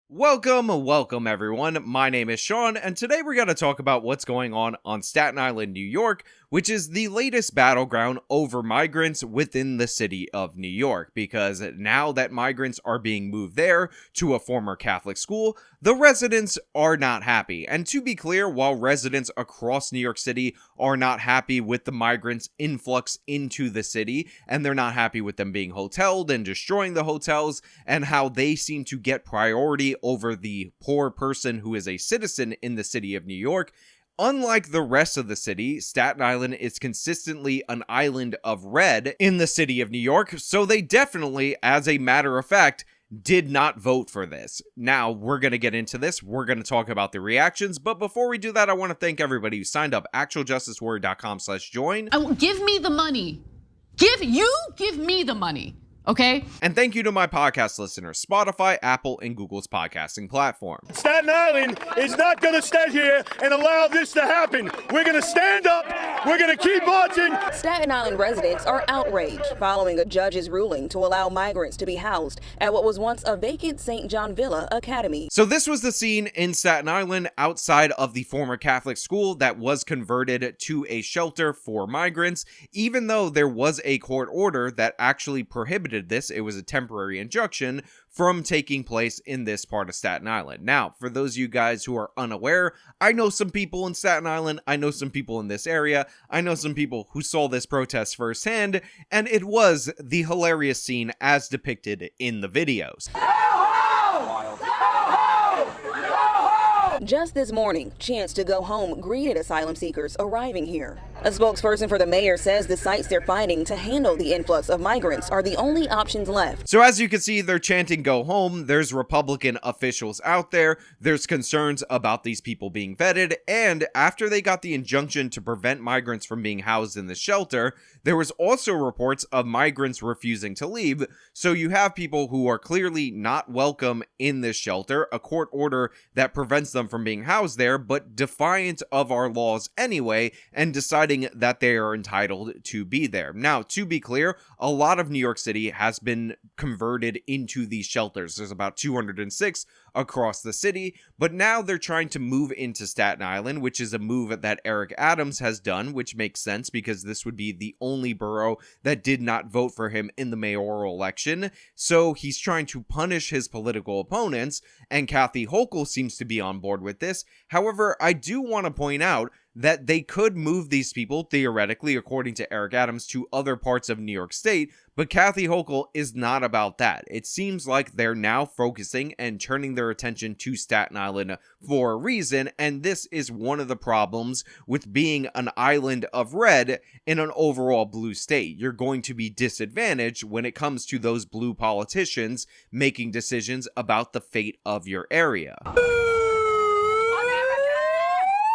Welcome everyone. My name is Sean, and today we're going to talk about what's going on Staten Island, New York, which is the latest battleground over migrants within the city of New York, because now that migrants are being moved there to a former Catholic school, the residents are not happy. And to be clear, while residents across New York City are not happy with the migrants' influx into the city, and they're not happy with them being hoteled and destroying the hotels, and how they seem to get priority over the poor person who is a citizen in the city of New York. Unlike the rest of the city, Staten Island is consistently an island of red in the city of New York, so they definitely, as a matter of fact, did not vote for this. Now, we're going to get into this. We're going to talk about the reactions, but before we do that, I want to thank everybody who signed up. actualjusticewarrior.com/join. Give me the money. Give me the money. Okay? And thank you to my podcast listeners, Spotify, Apple, and Google's podcasting platform. Staten Island is not going to stay here and allow this to happen. We're going to stand up. We're going to keep marching. Staten Island residents are outraged following a judge's ruling to allow migrants to be housed at what was once a vacant St. John Villa Academy. So this was the scene in Staten Island outside of the former Catholic school that was converted to a shelter for migrants. Even though there was a court order that actually prohibited this, it was a temporary injunction from taking place in this part of Staten Island. Now, for those of you guys who are unaware, I know some people in Staten Island, I know some people in this area, I know some people who saw this protest firsthand, and it was the hilarious scene as depicted in the videos. Just this morning, Chance to Go Home greeted asylum seekers arriving here. A spokesperson for the mayor says the sites they're finding to handle the influx of migrants are the only options left. So as you can see, they're chanting go home. There's Republican officials out there. There's concerns about these people being vetted. And after they got the injunction to prevent migrants from being housed in the shelter, there was also reports of migrants refusing to leave. So you have people who are clearly not welcome in this shelter, a court order that prevents them from being housed there, but defiant of our laws anyway, and deciding that they are entitled to be there. Now, to be clear, a lot of New York City has been converted into these shelters. There's about 206 across the city, but now they're trying to move into Staten Island, which is a move that Eric Adams has done, which makes sense because this would be the only borough that did not vote for him in the mayoral election. So he's trying to punish his political opponents, and Kathy Hochul seems to be on board with this. However, I do want to point out that they could move these people, theoretically, according to Eric Adams, to other parts of New York State, but Kathy Hochul is not about that. It seems like they're now focusing and turning their attention to Staten Island for a reason, and this is one of the problems with being an island of red in an overall blue state. You're going to be disadvantaged when it comes to those blue politicians making decisions about the fate of your area.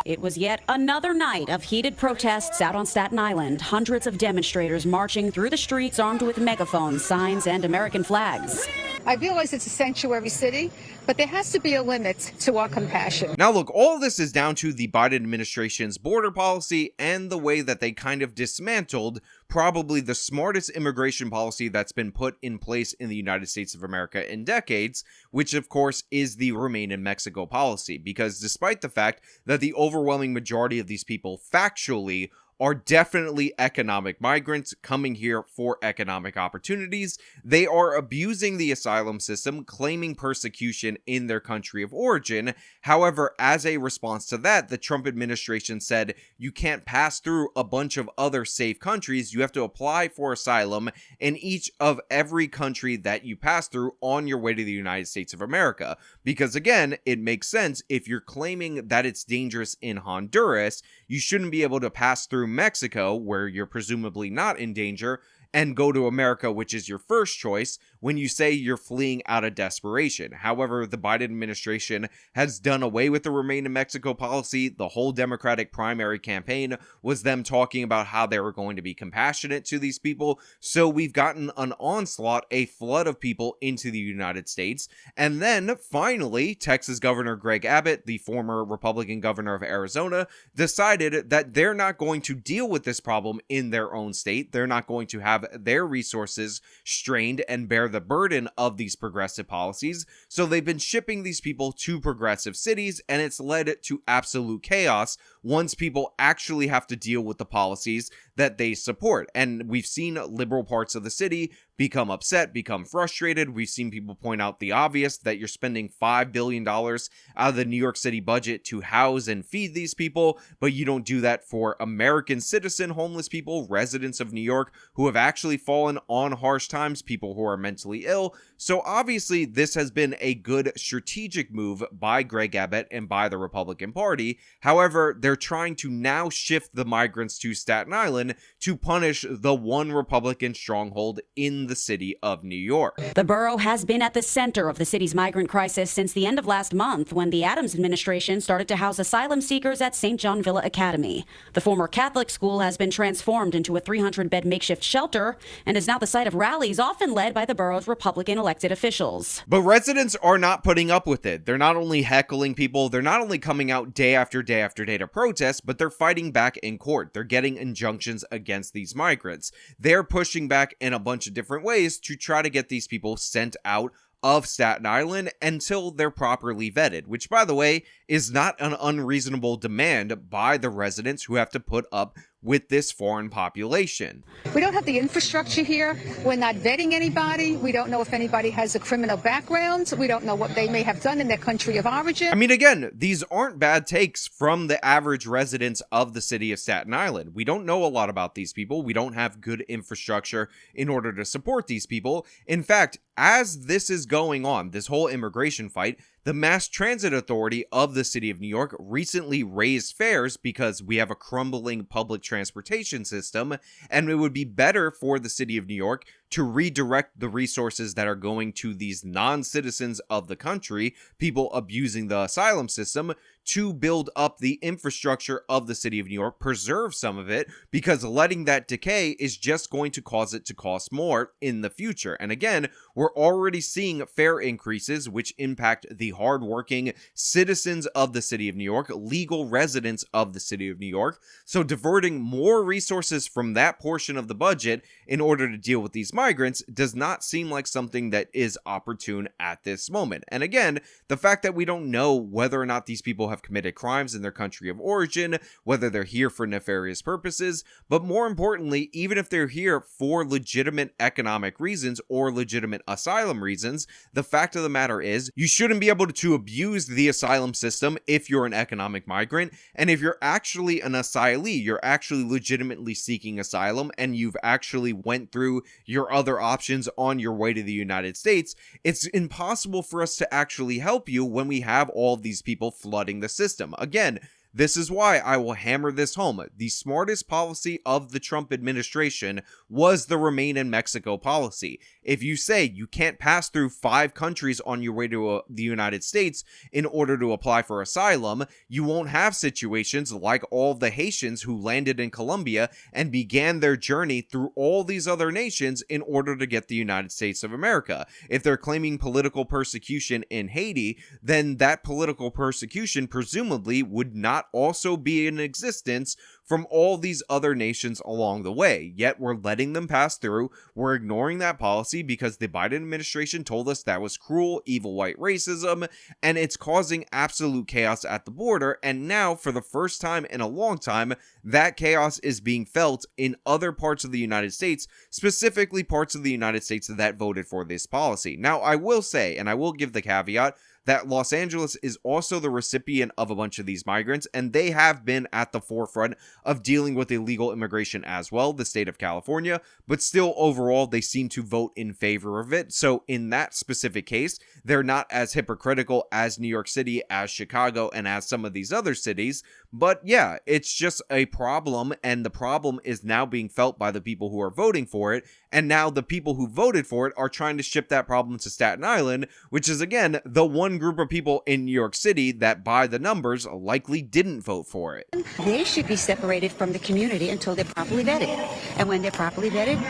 It was yet another night of heated protests out on Staten Island. Hundreds of demonstrators marching through the streets armed with megaphones, signs, and American flags. I realize it's a sanctuary city, but there has to be a limit to our compassion. Now look, all this is down to the Biden administration's border policy and the way that they kind of dismantled probably the smartest immigration policy that's been put in place in the United States of America in decades, which of course is the Remain in Mexico policy. Because despite the fact that the overwhelming majority of these people factually are definitely economic migrants coming here for economic opportunities, they are abusing the asylum system, claiming persecution in their country of origin. However, as a response to that, the Trump administration said you can't pass through a bunch of other safe countries. You have to apply for asylum in each of every country that you pass through on your way to the United States of America. Because again, it makes sense. If you're claiming that it's dangerous in Honduras, you shouldn't be able to pass through Mexico, where you're presumably not in danger, and go to America, which is your first choice, when you say you're fleeing out of desperation. However, the Biden administration has done away with the Remain in Mexico policy. The whole Democratic primary campaign was them talking about how they were going to be compassionate to these people. So we've gotten an onslaught, a flood of people into the United States. And then finally, Texas Governor Greg Abbott, the former Republican governor of Arizona, decided that they're not going to deal with this problem in their own state. They're not going to have their resources strained and bear the burden of these progressive policies. So they've been shipping these people to progressive cities, and it's led to absolute chaos once people actually have to deal with the policies that they support. And we've seen liberal parts of the city become upset, become frustrated. We've seen people point out the obvious, that you're spending $5 billion out of the New York City budget to house and feed these people, but you don't do that for American citizen homeless people, residents of New York who have actually fallen on harsh times, people who are mentally ill. So obviously this has been a good strategic move by Greg Abbott and by the Republican Party. However, they're trying to now shift the migrants to Staten Island to punish the one Republican stronghold in the city of New York. The borough has been at the center of the city's migrant crisis since the end of last month, when the Adams administration started to house asylum seekers at St. John Villa Academy. The former Catholic school has been transformed into a 300-bed makeshift shelter and is now the site of rallies often led by the borough's Republican elected officials. But residents are not putting up with it. They're not only heckling people, they're not only coming out day after day after day to protest, but they're fighting back in court. They're getting injunctions against these migrants. They're pushing back in a bunch of different ways to try to get these people sent out of Staten Island until they're properly vetted, which, by the way, is not an unreasonable demand by the residents who have to put up with this foreign population. We don't have the infrastructure here. We're not vetting anybody. We don't know if anybody has a criminal background. We don't know what they may have done in their country of origin. I mean, again, these aren't bad takes from the average residents of the city of Staten Island. We don't know a lot about these people. We don't have good infrastructure in order to support these people. In fact, as this is going on, this whole immigration fight, the Mass Transit Authority of the city of New York recently raised fares because we have a crumbling public transportation system, and it would be better for the city of New York to redirect the resources that are going to these non-citizens of the country, people abusing the asylum system, to build up the infrastructure of the city of New York, preserve some of it, because letting that decay is just going to cause it to cost more in the future. And again, we're already seeing fare increases which impact the hardworking citizens of the city of New York, legal residents of the city of New York. So diverting more resources from that portion of the budget in order to deal with these migrants does not seem like something that is opportune at this moment. And again, the fact that we don't know whether or not these people have committed crimes in their country of origin, whether they're here for nefarious purposes, but more importantly, even if they're here for legitimate economic reasons or legitimate asylum reasons, the fact of the matter is you shouldn't be able to abuse the asylum system if you're an economic migrant. And if you're actually an asylee, you're actually legitimately seeking asylum, and you've actually went through your other options on your way to the United States, it's impossible for us to actually help you when we have all of these people flooding the system. Again, this is why I will hammer this home. The smartest policy of the Trump administration was the Remain in Mexico policy. If you say you can't pass through 5 countries on your way to the United States in order to apply for asylum, you won't have situations like all the Haitians who landed in Colombia and began their journey through all these other nations in order to get the United States of America. If they're claiming political persecution in Haiti, then that political persecution presumably would not also be in existence from all these other nations along the way. Yet we're letting them pass through. We're ignoring that policy because the Biden administration told us that was cruel, evil white racism, and it's causing absolute chaos at the border. And now, for the first time in a long time, that chaos is being felt in other parts of the United States, specifically parts of the United States that voted for this policy. Now, I will say, and I will give the caveat, that Los Angeles is also the recipient of a bunch of these migrants, and they have been at the forefront of dealing with illegal immigration as well, the state of California, but still overall they seem to vote in favor of it. So in that specific case, they're not as hypocritical as New York City, as Chicago, and as some of these other cities. But yeah, it's just a problem, and the problem is now being felt by the people who are voting for it, and now the people who voted for it are trying to ship that problem to Staten Island, which is again the one group of people in New York City that, by the numbers, likely didn't vote for it. They should be separated from the community until they're properly vetted. And when they're properly vetted,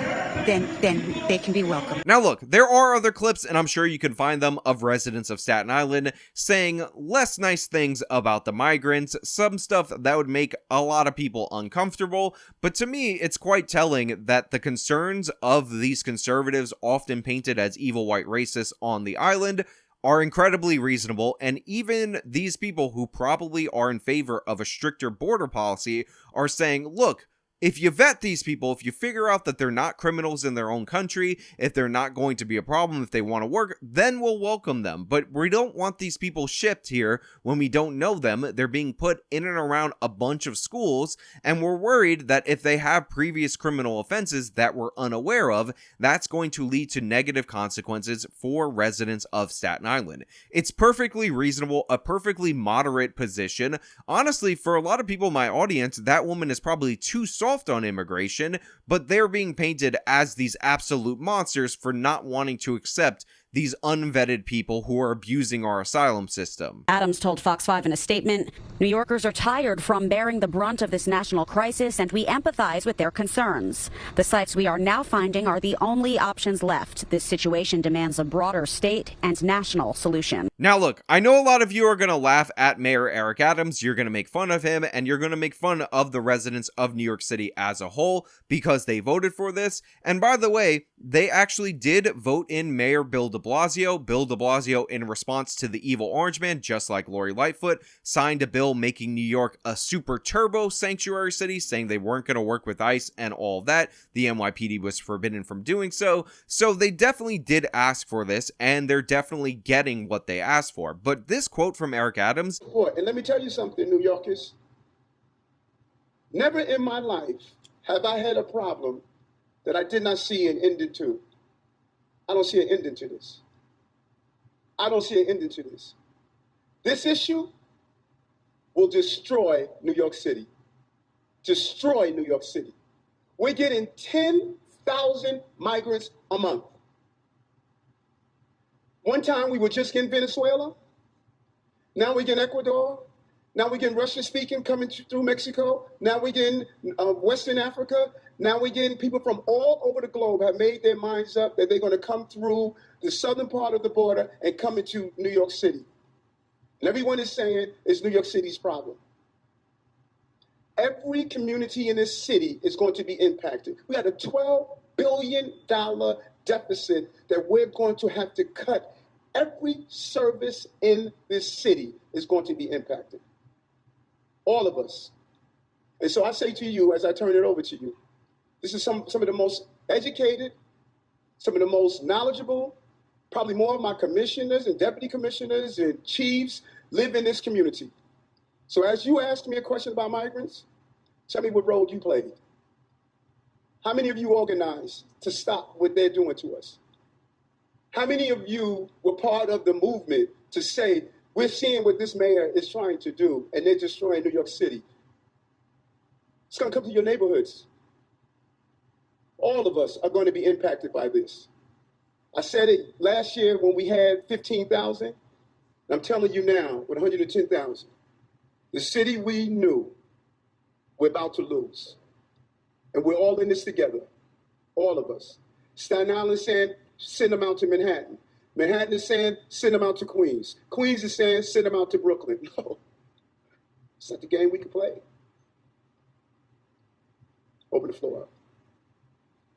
then they can be welcomed. Now look, there are other clips, and I'm sure you can find them, of residents of Staten Island saying less nice things about the migrants, some stuff that would make a lot of people uncomfortable, but to me, it's quite telling that the concerns of these conservatives, often painted as evil white racists on the island, are incredibly reasonable, and even these people who probably are in favor of a stricter border policy are saying, look, if you vet these people, if you figure out that they're not criminals in their own country, if they're not going to be a problem, if they want to work, then we'll welcome them. But we don't want these people shipped here when we don't know them. They're being put in and around a bunch of schools, and we're worried that if they have previous criminal offenses that we're unaware of, that's going to lead to negative consequences for residents of Staten Island. It's perfectly reasonable, a perfectly moderate position. Honestly, for a lot of people in my audience, that woman is probably too soft on immigration, but they're being painted as these absolute monsters for not wanting to accept these unvetted people who are abusing our asylum system. Adams told Fox 5 in a statement, New Yorkers are tired from bearing the brunt of this national crisis, and we empathize with their concerns. The sites we are now finding are the only options left. This situation demands a broader state and national solution. Now look, I know a lot of you are going to laugh at Mayor Eric Adams, you're going to make fun of him, and you're going to make fun of the residents of New York City as a whole because they voted for this. And by the way, they actually did vote in Mayor Bill de Blasio. Bill de Blasio, in response to the evil orange man, just like Lori Lightfoot, signed a bill making New York a super turbo sanctuary city, saying they weren't going to work with ICE and all of that. The NYPD was forbidden from doing so. So they definitely did ask for this, and they're definitely getting what they asked for. But this quote from Eric Adams... And let me tell you something, New Yorkers. Never in my life have I had a problem that I did not see an ending to. I don't see an ending to this. I don't see an ending to this. This issue will destroy New York City. Destroy New York City. We're getting 10,000 migrants a month. One time we were just getting Venezuela. Now we're getting Ecuador. Now we're getting Russian speaking coming through Mexico. Now we're getting Western Africa. Now we're getting people from all over the globe have made their minds up that they're going to come through the southern part of the border and come into New York City. And everyone is saying it's New York City's problem. Every community in this city is going to be impacted. We had a $12 billion deficit that we're going to have to cut. Every service in this city is going to be impacted. All of us. And so I say to you, as I turn it over to you, this is some of the most educated, some of the most knowledgeable, probably more of my commissioners and deputy commissioners and chiefs live in this community. So as you asked me a question about migrants, tell me what role you played. How many of you organized to stop what they're doing to us? How many of you were part of the movement to say, we're seeing what this mayor is trying to do, and they're destroying New York City? It's going to come to your neighborhoods. All of us are going to be impacted by this. I said it last year when we had 15,000. And I'm telling you now, with 110,000, the city we knew we're about to lose. And we're all in this together, all of us. Staten Island saying, send them out to Manhattan. Manhattan is saying, send them out to Queens. Queens is saying, send them out to Brooklyn. No, it's not the game we can play. Open the floor up.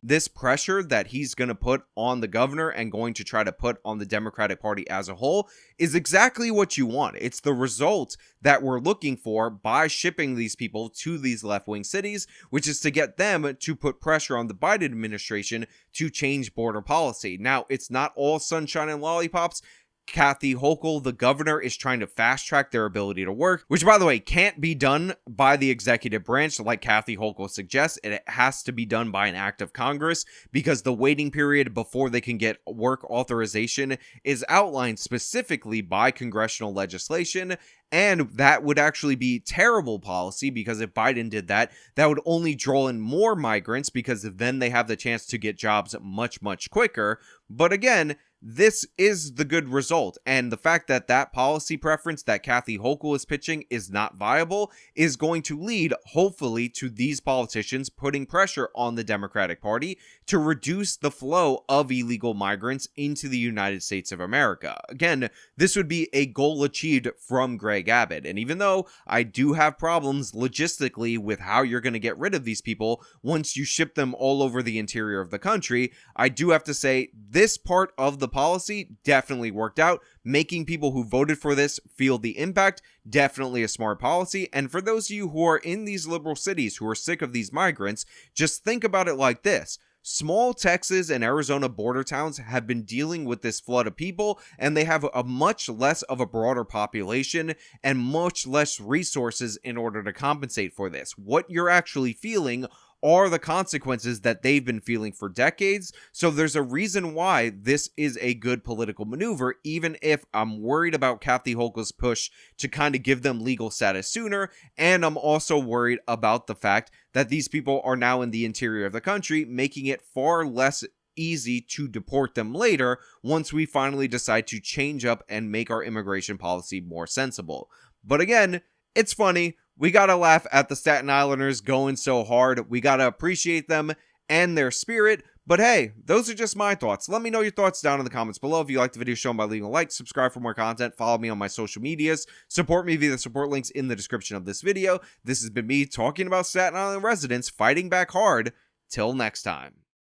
This pressure that he's going to put on the governor and going to try to put on the Democratic Party as a whole is exactly what you want. It's the result that we're looking for by shipping these people to these left-wing cities, which is to get them to put pressure on the Biden administration to change border policy. Now, it's not all sunshine and lollipops. Kathy Hochul, the governor, is trying to fast track their ability to work, which, by the way, can't be done by the executive branch like Kathy Hochul suggests. It has to be done by an act of Congress because the waiting period before they can get work authorization is outlined specifically by congressional legislation. And that would actually be terrible policy because if Biden did that, that would only draw in more migrants because then they have the chance to get jobs much, much quicker. But again, this is the good result. And the fact that that policy preference that Kathy Hochul is pitching is not viable is going to lead, hopefully, to these politicians putting pressure on the Democratic Party to reduce the flow of illegal migrants into the United States of America. Again, this would be a goal achieved from Greg Abbott. And even though I do have problems logistically with how you're going to get rid of these people once you ship them all over the interior of the country, I do have to say this part of the policy definitely worked out, making people who voted for this feel the impact. Definitely a smart policy. And for those of you who are in these liberal cities who are sick of these migrants, just think about it like this. Small Texas and Arizona border towns have been dealing with this flood of people, and they have a much less of a broader population and much less resources in order to compensate for this. What you're actually feeling are the consequences that they've been feeling for decades. So there's a reason why this is a good political maneuver, even if I'm worried about Kathy Hochul's push to kind of give them legal status sooner. And I'm also worried about the fact that these people are now in the interior of the country, making it far less easy to deport them later once we finally decide to change up and make our immigration policy more sensible. But again, it's funny. We gotta laugh at the Staten Islanders going so hard. We gotta appreciate them and their spirit. But hey, those are just my thoughts. Let me know your thoughts down in the comments below. If you liked the video, show them by leaving a like, subscribe for more content, follow me on my social medias, support me via the support links in the description of this video. This has been me talking about Staten Island residents fighting back hard. Till next time.